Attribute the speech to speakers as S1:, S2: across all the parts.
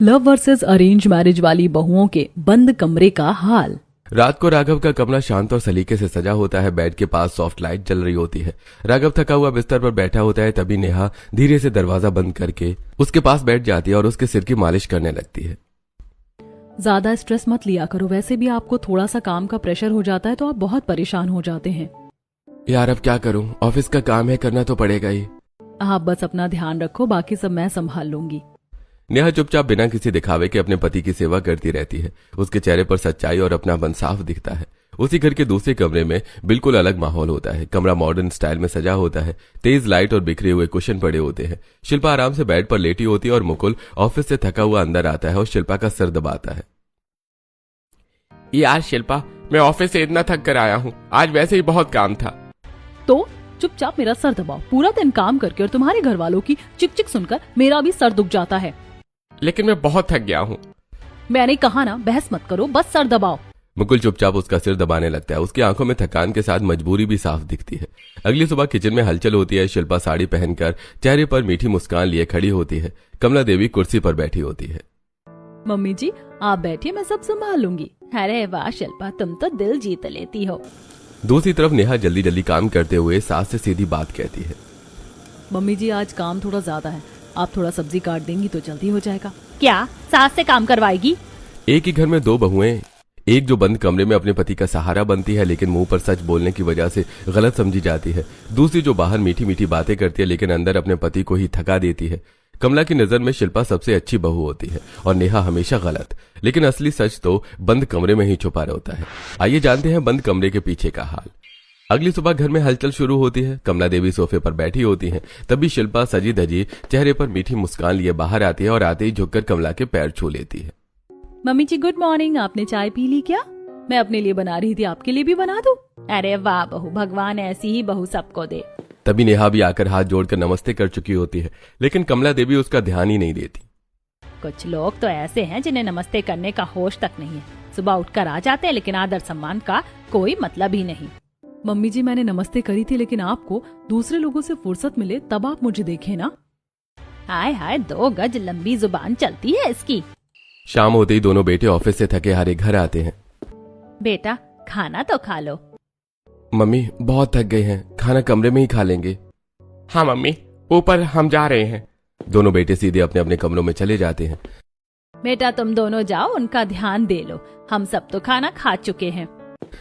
S1: Love versus arrange marriage वाली बहुओं के बंद कमरे का हाल।
S2: रात को राघव का कमरा शांत और सलीके से सजा होता है। बेड के पास सॉफ्ट लाइट जल रही होती है। राघव थका हुआ बिस्तर पर बैठा होता है। तभी नेहा धीरे से दरवाजा बंद करके उसके पास बैठ जाती है और उसके सिर की मालिश करने लगती है।
S1: ज्यादा स्ट्रेस मत लिया करो, वैसे भी आपको थोड़ा सा काम का प्रेशर हो जाता है तो आप बहुत परेशान हो जाते हैं।
S2: यार अब क्या करूं, ऑफिस का काम है, करना तो पड़ेगा ही।
S1: आप बस अपना ध्यान रखो, बाकी सब मैं संभाल लूंगी।
S2: नेहा चुपचाप बिना किसी दिखावे के अपने पति की सेवा करती रहती है। उसके चेहरे पर सच्चाई और अपनापन साफ दिखता है। उसी घर के दूसरे कमरे में बिल्कुल अलग माहौल होता है। कमरा मॉडर्न स्टाइल में सजा होता है। तेज लाइट और बिखरे हुए कुशन पड़े होते हैं। शिल्पा आराम से बेड पर लेटी होती है और मुकुल ऑफिस से थका हुआ अंदर आता है और शिल्पा का सर दबाता है।
S3: यार शिल्पा, मैं ऑफिस से इतना थक कर आया हूँ, आज वैसे ही बहुत काम था।
S1: तो चुपचाप मेरा सर दबाओ। पूरा दिन काम करके और तुम्हारे घर वालों की चिक चिक सुनकर मेरा भी सर दुख जाता है।
S3: लेकिन मैं बहुत थक गया हूँ।
S1: मैंने कहा ना, बहस मत करो, बस सर दबाओ।
S2: मुकुल चुपचाप उसका सिर दबाने लगता है। उसकी आंखों में थकान के साथ मजबूरी भी साफ दिखती है। अगली सुबह किचन में हलचल होती है। शिल्पा साड़ी पहनकर चेहरे पर मीठी मुस्कान लिए खड़ी होती है। कमला देवी कुर्सी पर बैठी होती है।
S1: मम्मी जी आप बैठिए, मैं सब संभाल लूंगी। अरे वाह शिल्पा, तुम तो दिल जीत लेती हो।
S2: दूसरी तरफ नेहा जल्दी जल्दी काम करते हुए सास से सीधी बात कहती है।
S1: मम्मी जी आज काम थोड़ा ज्यादा है, आप थोड़ा सब्जी काट देंगी तो जल्दी हो जाएगा। क्या सास से काम करवाएगी?
S2: एक ही घर में दो बहुएं, एक जो बंद कमरे में अपने पति का सहारा बनती है लेकिन मुंह पर सच बोलने की वजह से गलत समझी जाती है। दूसरी जो बाहर मीठी मीठी बातें करती है लेकिन अंदर अपने पति को ही थका देती है। कमला की नजर में शिल्पा सबसे अच्छी बहू होती है और नेहा हमेशा गलत। लेकिन असली सच तो बंद कमरे में ही छुपा रहता है। आइए जानते हैं बंद कमरे के पीछे का हाल। अगली सुबह घर में हलचल शुरू होती है। कमला देवी सोफे पर बैठी होती हैं। तभी शिल्पा सजी धजी चेहरे पर मीठी मुस्कान लिए बाहर आती है और आते ही झुककर कमला के पैर छू लेती है।
S1: मम्मी जी गुड मॉर्निंग, आपने चाय पी ली क्या? मैं अपने लिए बना रही थी, आपके लिए भी बना दूं? अरे वाह बहू, भगवान ऐसी ही बहू सबको दे।
S2: तभी नेहा भी आकर हाथ जोड़कर नमस्ते कर चुकी होती है लेकिन कमला देवी उसका ध्यान ही नहीं देती।
S1: कुछ लोग तो ऐसे हैं जिन्हें नमस्ते करने का होश तक नहीं है। सुबह उठकर आ जाते हैं लेकिन आदर सम्मान का कोई मतलब ही नहीं। मम्मी जी मैंने नमस्ते करी थी, लेकिन आपको दूसरे लोगों से फुर्सत मिले तब आप मुझे देखें ना। हाय हाय, 2 गज लंबी जुबान चलती है इसकी।
S2: शाम होते ही दोनों बेटे ऑफिस से थके हारे घर आते हैं।
S1: बेटा खाना तो खा लो।
S2: मम्मी बहुत थक गए हैं, खाना कमरे में ही खा लेंगे।
S3: हाँ मम्मी, ऊपर हम जा रहे हैं।
S2: दोनों बेटे सीधे अपने अपने कमरों में चले जाते हैं।
S1: बेटा तुम दोनों जाओ, उनका ध्यान दे लो, हम सब तो खाना खा चुके हैं।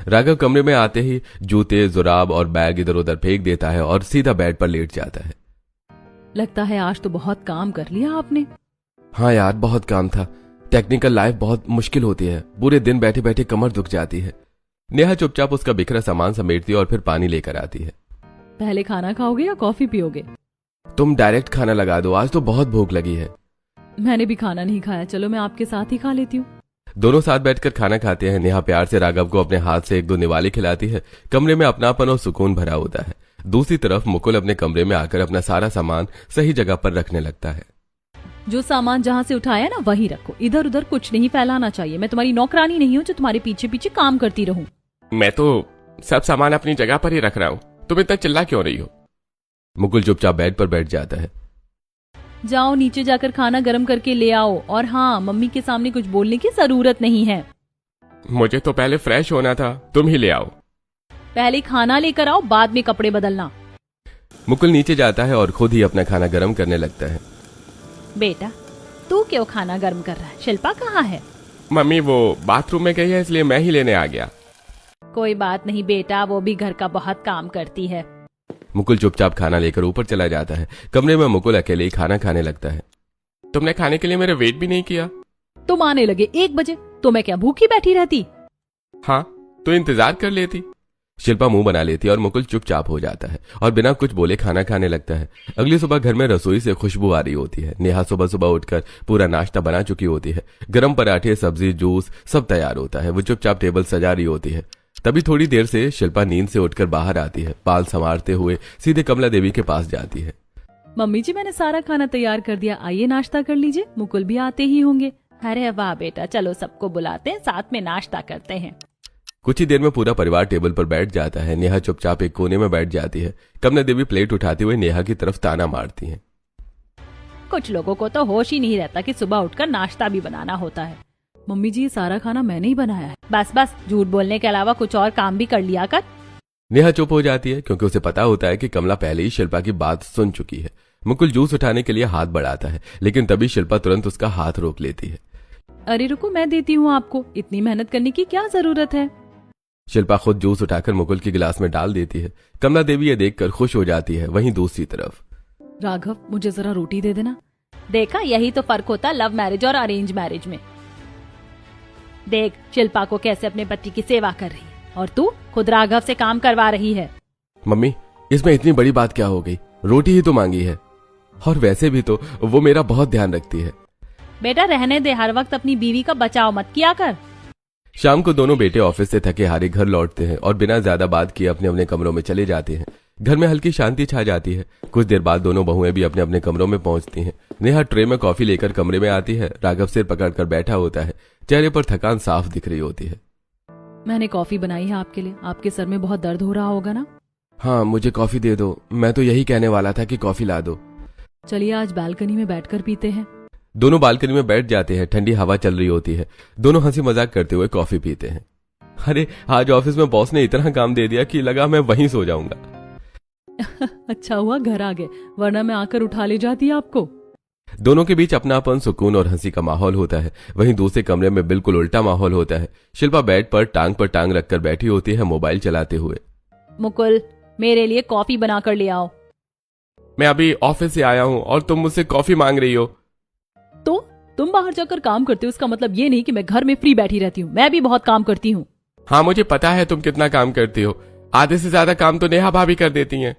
S2: राघव कमरे में आते ही जूते जुराब और बैग इधर उधर फेंक देता है और सीधा बेड पर लेट जाता है।
S1: लगता है आज तो बहुत काम कर लिया आपने।
S2: हाँ यार बहुत काम था। टेक्निकल लाइफ बहुत मुश्किल होती है, पूरे दिन बैठे बैठे कमर दुख जाती है। नेहा चुपचाप उसका बिखरा सामान समेटती है और फिर पानी लेकर आती है।
S1: पहले खाना खाओगे या कॉफी पियोगे?
S2: तुम डायरेक्ट खाना लगा दो, आज तो बहुत भूख लगी है।
S1: मैंने भी खाना नहीं खाया, चलो मैं आपके साथ ही खा लेती हूँ।
S2: दोनों साथ बैठकर खाना खाते हैं। नेहा प्यार से राघव को अपने हाथ से 1-2 निवाले खिलाती है। कमरे में अपनापन और सुकून भरा होता है। दूसरी तरफ मुकुल अपने कमरे में आकर अपना सारा सामान सही जगह पर रखने लगता है।
S1: जो सामान जहाँ से उठाया ना वहीं रखो, इधर उधर कुछ नहीं फैलाना चाहिए। मैं तुम्हारी नौकरानी नहीं हूँ जो तुम्हारे पीछे पीछे काम करती रहूं।
S3: मैं तो सब सामान अपनी जगह पर ही रख रहा हूँ, तुम इतना चिल्ला क्यों रही हो?
S2: मुकुल चुपचाप बेड पर बैठ जाता है।
S1: जाओ नीचे जाकर खाना गर्म करके ले आओ, और हाँ मम्मी के सामने कुछ बोलने की जरूरत नहीं है।
S3: मुझे तो पहले फ्रेश होना था, तुम ही ले आओ।
S1: पहले खाना लेकर आओ, बाद में कपड़े बदलना।
S2: मुकुल नीचे जाता है और खुद ही अपना खाना गर्म करने लगता है।
S1: बेटा तू क्यों खाना गर्म कर रहा है? शिल्पा कहाँ है?
S3: मम्मी वो बाथरूम में गई है, इसलिए मैं ही लेने आ गया।
S1: कोई बात नहीं बेटा, वो भी घर का बहुत काम करती है।
S2: मुकुल चुपचाप खाना लेकर ऊपर चला जाता है। कमरे में मुकुल अकेले ही खाना खाने लगता है।
S3: तुमने खाने के लिए मेरा वेट भी नहीं किया।
S1: तुम आने लगे 1 बजे, तो मैं क्या भूखी बैठी रहती?
S3: हाँ तो इंतजार कर लेती।
S2: शिल्पा मुंह बना लेती है और मुकुल चुपचाप हो जाता है और बिना कुछ बोले खाना खाने लगता है। अगली सुबह घर में रसोई से खुशबू आ रही होती है। नेहा सुबह सुबह उठकर पूरा नाश्ता बना चुकी होती है। गरम पराठे, सब्जी, जूस सब तैयार होता है। वो चुपचाप टेबल सजा रही होती है। तभी थोड़ी देर से शिल्पा नींद से उठकर बाहर आती है। बाल संवारते हुए सीधे कमला देवी के पास जाती है।
S1: मम्मी जी मैंने सारा खाना तैयार कर दिया, आइए नाश्ता कर लीजिए, मुकुल भी आते ही होंगे। अरे वाह बेटा, चलो सबको बुलाते हैं, साथ में नाश्ता करते हैं।
S2: कुछ ही देर में पूरा परिवार टेबल पर बैठ जाता है। नेहा चुपचाप एक कोने में बैठ जाती है। कमला देवी प्लेट उठाते हुए नेहा की तरफ ताना मारती हैं।
S1: कुछ लोगों को तो होश ही नहीं रहता कि सुबह उठकर नाश्ता भी बनाना होता है।
S4: मम्मी जी, ये सारा खाना मैंने ही बनाया है।
S1: बस बस, झूठ बोलने के अलावा कुछ और काम भी कर लिया कर।
S2: नेहा चुप हो जाती है क्योंकि उसे पता होता है कि कमला पहले ही शिल्पा की बात सुन चुकी है। मुकुल जूस उठाने के लिए हाथ बढ़ाता है, लेकिन तभी शिल्पा तुरंत उसका हाथ रोक लेती है।
S4: अरे रुको, मैं देती हूँ आपको, इतनी मेहनत करने की क्या जरूरत है।
S2: शिल्पा खुद जूस उठाकर मुकुल के गिलास में डाल देती है। कमला देवी ये देखकर खुश हो जाती है। वहीं दूसरी तरफ
S4: राघव, मुझे जरा रोटी दे देना।
S1: देखा, यही तो फर्क होता है लव मैरिज और अरेंज मैरिज में। देख शिल्पा को कैसे अपने पति की सेवा कर रही है, और तू खुद राघव से काम करवा रही है।
S2: मम्मी, इसमें इतनी बड़ी बात क्या हो गई? रोटी ही तो मांगी है, और वैसे भी तो वो मेरा बहुत ध्यान रखती है।
S1: बेटा रहने दे, हर वक्त अपनी बीवी का बचाव मत किया कर।
S2: शाम को दोनों बेटे ऑफिस से थके हारे घर लौटते हैं और बिना ज्यादा बात किए अपने अपने कमरों में चले जाते हैं। घर में हल्की शांति छा जाती है। कुछ देर बाद दोनों बहुएं भी अपने अपने कमरों में पहुंचती हैं। नेहा ट्रे में कॉफी लेकर कमरे में आती है। राघव सिर पकड़कर बैठा होता है। चेहरे पर थकान साफ दिख रही होती है।
S4: मैंने कॉफी बनाई है आपके लिए। आपके सर में बहुत दर्द हो रहा होगा ना?
S2: हाँ, मुझे कॉफी दे दो। मैं तो यही कहने वाला था कि कॉफी ला दो।
S4: चलिए आज बालकनी में बैठकर पीते हैं।
S2: दोनों बालकनी में बैठ जाते हैं। ठंडी हवा चल रही होती है। दोनों हंसी मजाक करते हुए कॉफी पीते हैं। अरे आज ऑफिस में बॉस ने इतना काम दे दिया कि लगा मैं वहीं सो जाऊंगा।
S4: अच्छा हुआ घर आ गए, वरना मैं आकर उठा ले जाती आपको।
S2: दोनों के बीच अपनापन, सुकून और हंसी का माहौल होता है। वहीं दूसरे कमरे में बिल्कुल उल्टा माहौल होता है। शिल्पा बेड पर टांग रखकर बैठी होती है, मोबाइल चलाते हुए।
S1: मुकुल, मेरे लिए कॉफी बनाकर ले आओ।
S3: मैं अभी ऑफिस से आया हूँ और तुम मुझसे कॉफी मांग रही हो।
S4: तो तुम बाहर जाकर काम करते हो, इसका मतलब ये नहीं कि मैं घर में फ्री बैठी रहती हूँ। मैं भी बहुत काम करती हूँ।
S3: हाँ, मुझे पता है तुम कितना काम करती हो। आधे से ज्यादा काम तो नेहा भाभी कर देती हैं।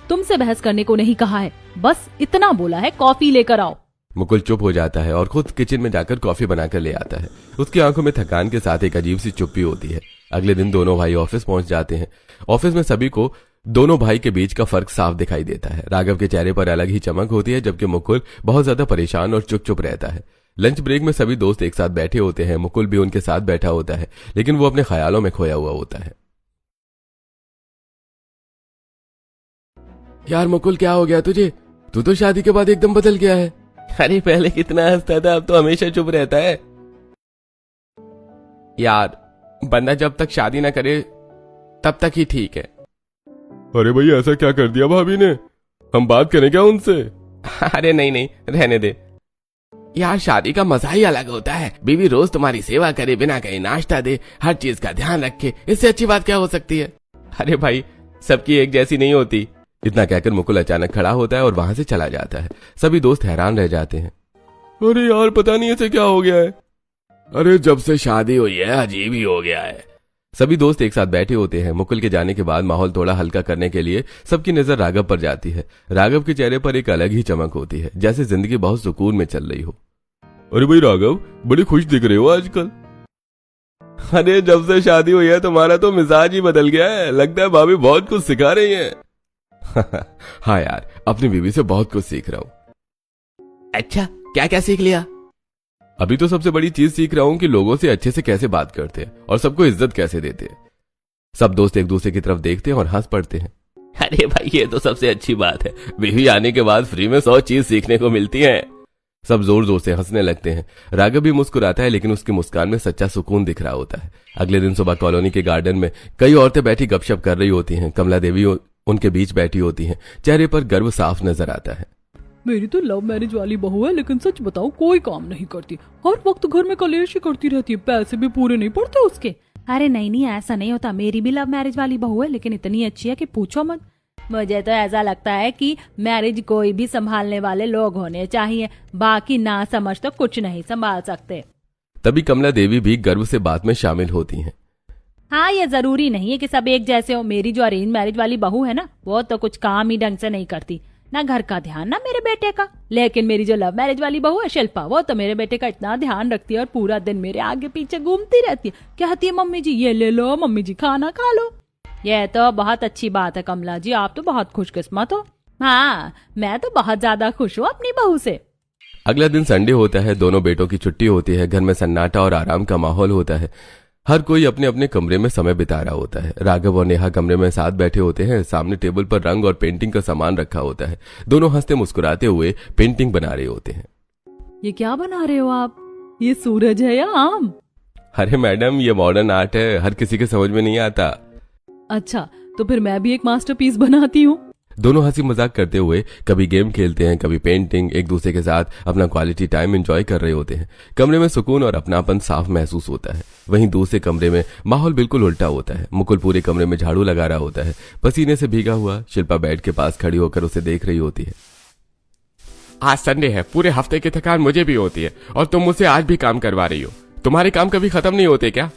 S4: तुमसे बहस करने को नहीं कहा है, बस इतना बोला है, कॉफी लेकर आओ।
S2: मुकुल चुप हो जाता है और खुद किचन में जाकर कॉफी बनाकर ले आता है। उसकी आंखों में थकान के साथ एक अजीब सी चुप्पी होती है। अगले दिन दोनों भाई ऑफिस पहुंच जाते हैं। ऑफिस में सभी को दोनों भाई के बीच का फर्क साफ दिखाई देता है। राघव के चेहरे पर अलग ही चमक होती है, जबकि मुकुल बहुत ज्यादा परेशान और चुप चुप रहता है। लंच ब्रेक में सभी दोस्त एक साथ बैठे होते हैं। मुकुल भी उनके साथ बैठा होता है, लेकिन वो अपने ख्यालों में खोया हुआ होता है। यार मुकुल, क्या हो गया तुझे? तू तो शादी के बाद एकदम बदल गया है।
S3: अरे पहले कितना हंसता था, अब तो हमेशा चुप रहता है। यार, बंदा जब तक शादी ना करे तब तक ही ठीक है।
S2: अरे भाई, ऐसा क्या कर दिया भाभी ने? हम बात करें क्या उनसे?
S3: अरे नहीं, रहने दे यार। शादी का मजा ही अलग होता है। बीवी रोज तुम्हारी सेवा करे, बिना कहीं नाश्ता दे, हर चीज का ध्यान रखे। इससे अच्छी बात क्या हो सकती है? अरे भाई, सबकी एक जैसी नहीं होती।
S2: इतना कहकर मुकुल अचानक खड़ा होता है और वहां से चला जाता है। सभी दोस्त हैरान रह जाते हैं।
S3: अरे यार, पता नहीं इसे क्या हो गया है। अरे जब से शादी हुई है अजीब ही हो गया है।
S2: सभी दोस्त एक साथ बैठे होते हैं। मुकुल के जाने के बाद माहौल थोड़ा हल्का करने के लिए सबकी नजर राघव पर जाती है। राघव के चेहरे पर एक अलग ही चमक होती है, जैसे जिंदगी बहुत सुकून में चल रही हो।
S3: अरे भाई राघव, बड़ी खुश दिख रहे हो आजकल। अरे जब से शादी हुई है तुम्हारा तो मिजाज ही बदल गया है। लगता है भाभी बहुत कुछ सिखा रही है।
S2: हाँ यार, अपनी बीवी से बहुत कुछ सीख रहा हूँ।
S3: अच्छा, क्या क्या सीख लिया?
S2: अभी तो सबसे बड़ी चीज सीख रहा हूँ कि लोगों से अच्छे से कैसे बात करते हैं और सबको इज्जत कैसे देते हैं। सब दोस्त एक दूसरे की तरफ देखते हैं और हंस पड़ते हैं।
S3: अरे भाई, ये तो सबसे अच्छी बात है। बीवी आने के बाद फ्री में 100 चीज सीखने को मिलती है।
S2: सब जोर जोर से हंसने लगते हैं। राघव भी मुस्कुराता है, लेकिन उसकी मुस्कान में सच्चा सुकून दिख रहा होता है। अगले दिन सुबह कॉलोनी के गार्डन में कई औरतें बैठी गपशप कर रही होती हैं। कमला देवी उनके बीच बैठी होती हैं। चेहरे पर गर्व साफ नजर आता है।
S4: मेरी तो लव मैरिज वाली बहू है, लेकिन सच बताऊं कोई काम नहीं करती। हर वक्त घर में कलेश ही करती रहती है। पैसे भी पूरे नहीं पड़ते उसके।
S1: अरे नहीं, ऐसा नहीं होता। मेरी भी लव मैरिज वाली बहू है, लेकिन इतनी अच्छी है कि पूछो मत। मुझे तो ऐसा लगता है कि मैरिज कोई भी संभालने वाले लोग होने चाहिए, बाकी ना समझ तो कुछ नहीं संभाल सकते।
S2: तभी कमला देवी भी गर्व से बात में शामिल होती हैं।
S1: हाँ, ये जरूरी नहीं है कि सब एक जैसे हो। मेरी जो अरेंज मैरिज वाली बहू है ना, वो तो कुछ काम ही ढंग से नहीं करती, ना घर का ध्यान ना मेरे बेटे का। लेकिन मेरी जो लव मैरिज वाली बहू है शिल्पा, वो तो मेरे बेटे का इतना ध्यान रखती है और पूरा दिन मेरे आगे पीछे घूमती रहती है। कहती है मम्मी जी ये ले लो, मम्मी जी खाना खा लो। ये तो बहुत अच्छी बात है कमला जी, आप तो बहुत खुशकिस्मत हो। हाँ, मैं तो बहुत ज्यादा खुश हूँ अपनी बहू से।
S2: अगला दिन संडे होता है। दोनों बेटों की छुट्टी होती है। घर में सन्नाटा और आराम का माहौल होता है। हर कोई अपने अपने कमरे में समय बिता रहा होता है। राघव और नेहा कमरे में साथ बैठे होते हैं। सामने टेबल पर रंग और पेंटिंग का सामान रखा होता है। दोनों हंसते मुस्कुराते हुए पेंटिंग बना रहे होते हैं।
S1: ये क्या बना रहे हो आप? ये सूरज है या आम?
S2: अरे मैडम, ये मॉडर्न आर्ट है, हर किसी के समझ में नहीं आता।
S1: अच्छा, तो फिर मैं भी एक मास्टरपीस बनाती हूँ।
S2: दोनों हंसी मजाक करते हुए कभी गेम खेलते हैं, कभी पेंटिंग, एक दूसरे के साथ अपना क्वालिटी टाइम एंजॉय कर रहे होते हैं। कमरे में सुकून और अपनापन साफ महसूस होता है। वहीं दूसरे कमरे में माहौल बिल्कुल उल्टा होता है। मुकुल पूरे कमरे में झाड़ू लगा रहा होता है, पसीने से भीगा हुआ। शिल्पा बेड के पास खड़ी होकर उसे देख रही होती है।
S3: आज संडे है, पूरे हफ्ते की थकान मुझे भी होती है और तुम मुझसे आज भी काम करवा रही हो। तुम्हारे काम कभी खत्म नहीं होते क्या?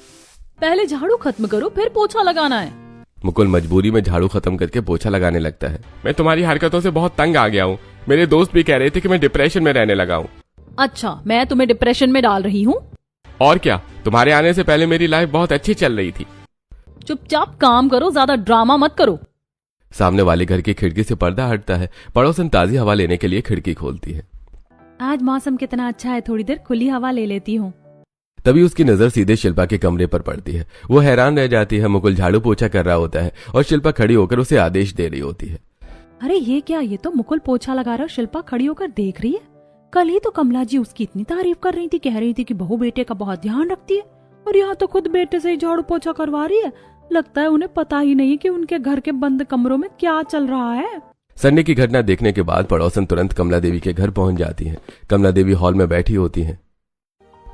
S1: पहले झाड़ू खत्म करो, फिर पोछा लगाना है।
S2: मुकुल मजबूरी में झाड़ू खत्म करके पोछा लगाने लगता है।
S3: मैं तुम्हारी हरकतों से बहुत तंग आ गया हूँ। मेरे दोस्त भी कह रहे थे कि मैं डिप्रेशन में रहने लगा हूँ।
S1: अच्छा, मैं तुम्हें डिप्रेशन में डाल रही हूँ?
S3: और क्या, तुम्हारे आने से पहले मेरी लाइफ बहुत अच्छी चल रही थी।
S1: चुपचाप काम करो, ज्यादा ड्रामा मत करो।
S2: सामने वाले घर की खिड़की से पर्दा हटता है। पड़ोसन ताजी हवा लेने के लिए खिड़की खोलती है।
S1: आज मौसम कितना अच्छा है, थोड़ी देर खुली हवा ले लेती हूँ।
S2: तभी उसकी नजर सीधे शिल्पा के कमरे पर पड़ती है। वो हैरान रह जाती है। मुकुल झाड़ू पोछा कर रहा होता है और शिल्पा खड़ी होकर उसे आदेश दे रही होती है।
S1: अरे ये क्या, ये तो मुकुल पोछा लगा रहा है, शिल्पा खड़ी होकर देख रही है। कल ही तो कमला जी उसकी इतनी तारीफ कर रही थी, कह रही थी कि बहू बेटे का बहुत ध्यान रखती है, और यहाँ तो खुद बेटे से ही झाड़ू पोछा करवा रही है। लगता है उन्हें पता ही नहीं कि उनके घर के बंद कमरों में क्या चल रहा है।
S2: संडे की घटना देखने के बाद पड़ोसन तुरंत कमला देवी के घर पहुंच जाती है। कमला देवी हॉल में बैठी होती है।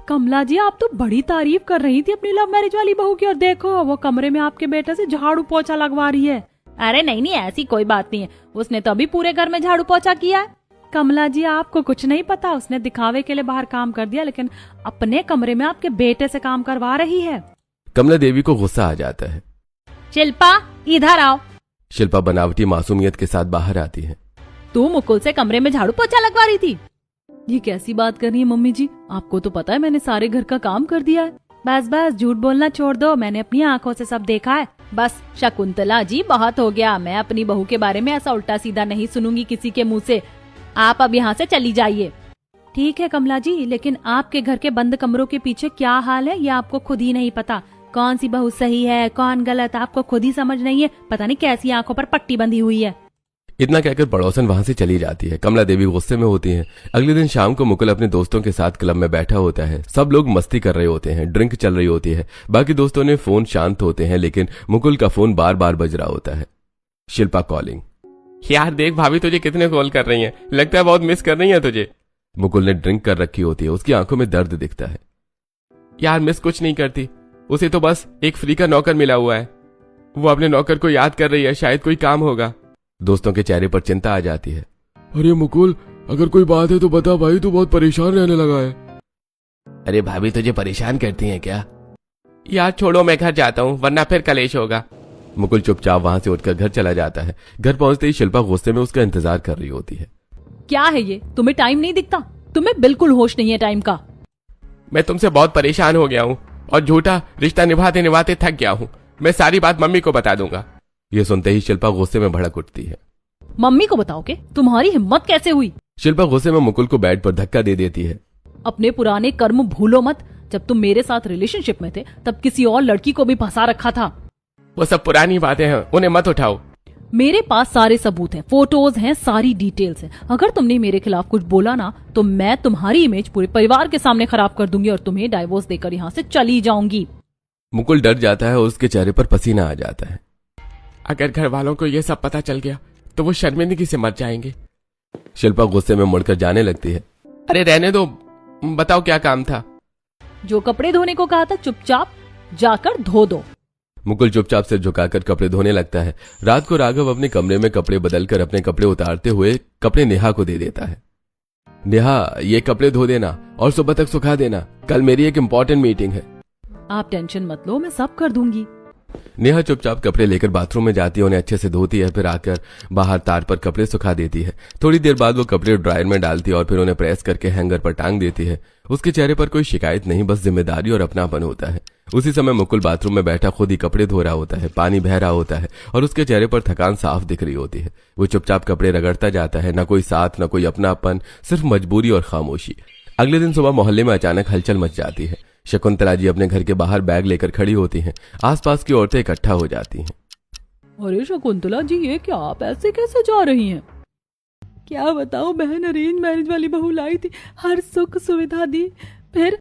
S1: कमला जी, आप तो बड़ी तारीफ कर रही थी अपनी लव मैरिज वाली बहू की, और देखो वो कमरे में आपके बेटे से झाड़ू पोछा लगवा रही है। अरे नहीं नहीं, ऐसी कोई बात नहीं है, उसने तो अभी पूरे घर में झाड़ू पोछा किया है। कमला जी, आपको कुछ नहीं पता, उसने दिखावे के लिए बाहर काम कर दिया, लेकिन अपने कमरे में आपके बेटे से काम करवा रही है।
S2: कमला देवी को गुस्सा आ जाता है।
S1: शिल्पा, इधर आओ।
S2: शिल्पा बनावटी मासूमियत के साथ बाहर आती है।
S1: तू मुकुल से कमरे में झाड़ू पोछा लगवा रही थी? ये कैसी बात कर रही है मम्मी जी? आपको तो पता है मैंने सारे घर का काम कर दिया है। बस बस झूठ बोलना छोड़ दो, मैंने अपनी आंखों से सब देखा है। बस शकुंतला जी, बहुत हो गया। मैं अपनी बहू के बारे में ऐसा उल्टा सीधा नहीं सुनूंगी किसी के मुंह से। आप अब यहाँ से चली जाइए। ठीक है कमला जी, लेकिन आपके घर के बंद कमरों के पीछे क्या हाल है ये आपको खुद ही नहीं पता। कौन सी बहू सही है कौन गलत, आपको खुद ही समझ नहीं है। पता नहीं कैसी आंखों पर पट्टी बंधी हुई है।
S2: इतना कहकर पड़ोसन वहां से चली जाती है। कमला देवी गुस्से में होती है। अगले दिन शाम को मुकुल अपने दोस्तों के साथ क्लब में बैठा होता है। सब लोग मस्ती कर रहे होते हैं, ड्रिंक चल रही होती है। बाकी दोस्तों ने फोन शांत होते हैं, लेकिन मुकुल का फोन बार बार बज रहा होता है। शिल्पा कॉलिंग।
S3: यार देख, भाभी तुझे कितने कॉल कर रही हैं, लगता है बहुत मिस कर रही है तुझे।
S2: मुकुल ने ड्रिंक कर रखी होती है। उसकी आंखों में दर्द दिखता है।
S3: यार मिस कुछ नहीं करती, उसे तो बस एक फ्री का नौकर मिला हुआ है। वो अपने नौकर को याद कर रही है, शायद कोई काम होगा।
S2: दोस्तों के चेहरे पर चिंता आ जाती है।
S5: अरे मुकुल, अगर कोई बात है तो बता भाई, तू बहुत परेशान रहने लगा है।
S3: अरे भाभी तुझे परेशान करती हैं क्या? यार छोड़ो, मैं घर जाता हूँ वरना फिर कलेश होगा।
S2: मुकुल चुपचाप वहां से उठकर घर चला जाता है। घर पहुंचते ही शिल्पा गुस्से में उसका इंतजार कर रही होती है।
S1: क्या है ये, तुम्हें टाइम नहीं दिखता? तुम्हें बिल्कुल होश नहीं है टाइम का।
S3: मैं तुमसे बहुत परेशान हो गया हूँ और झूठा रिश्ता निभाते निभाते थक गया हूँ। मैं सारी बात मम्मी को बता दूंगा।
S2: ये सुनते ही शिल्पा गुस्से में भड़क उठती है।
S1: मम्मी को बताओगे? तुम्हारी हिम्मत कैसे हुई?
S2: शिल्पा गुस्से में मुकुल को बेड पर धक्का दे देती है।
S1: अपने पुराने कर्म भूलो मत। जब तुम मेरे साथ रिलेशनशिप में थे तब किसी और लड़की को भी फंसा रखा था।
S3: वो सब पुरानी बातें हैं, उन्हें मत उठाओ।
S1: मेरे पास सारे सबूत हैं, फोटोज हैं, सारी डिटेल्स हैं। अगर तुमने मेरे खिलाफ कुछ बोला ना तो मैं तुम्हारी इमेज पूरे परिवार के सामने खराब कर दूंगी और तुम्हें डाइवोर्स देकर यहाँ से चली जाऊंगी।
S2: मुकुल डर जाता है और उसके चेहरे पर पसीना आ जाता है।
S3: अगर घर वालों को ये सब पता चल गया तो वो शर्मिंदगी से मर जाएंगे।
S2: शिल्पा गुस्से में मुड़कर जाने लगती है।
S3: अरे रहने दो, बताओ क्या काम था?
S1: जो कपड़े धोने को कहा था चुपचाप जाकर धो दो।
S2: मुकुल चुपचाप से झुकाकर कपड़े धोने लगता है। रात को राघव अपने कमरे में कपड़े बदलकर अपने कपड़े उतारते हुए कपड़े नेहा को दे देता है। नेहा, ये कपड़े धो देना और सुबह तक सुखा देना, कल मेरी एक इम्पोर्टेंट मीटिंग है।
S1: आप टेंशन मत लो, मैं सब कर दूंगी।
S2: नेहा चुपचाप कपड़े लेकर बाथरूम में जाती है, उन्हें अच्छे से धोती है, फिर आकर बाहर तार पर कपड़े सुखा देती है। थोड़ी देर बाद वो कपड़े ड्रायर में डालती है और फिर उन्हें प्रेस करके हैंगर पर टांग देती है। उसके चेहरे पर कोई शिकायत नहीं, बस जिम्मेदारी और अपनापन होता है। उसी समय मुकुल बाथरूम में बैठा खुद ही कपड़े धो रहा होता है। पानी बह रहा होता है और उसके चेहरे पर थकान साफ दिख रही होती है। वो चुपचाप कपड़े रगड़ता जाता है। न कोई साथ, न कोई अपनापन, सिर्फ मजबूरी और खामोशी। अगले दिन सुबह मोहल्ले में अचानक हलचल मच जाती है। शकुंतला जी अपने घर के बाहर बैग लेकर खड़ी होती हैं। आसपास की औरतें इकट्ठा हो जाती हैं।
S4: अरे शकुंतला जी, ये क्या आप ऐसे कैसे जा रही हैं? क्या बताऊं बहन, अरेंज मैरिज वाली बहू लाई थी, हर सुख सुविधा दी, फिर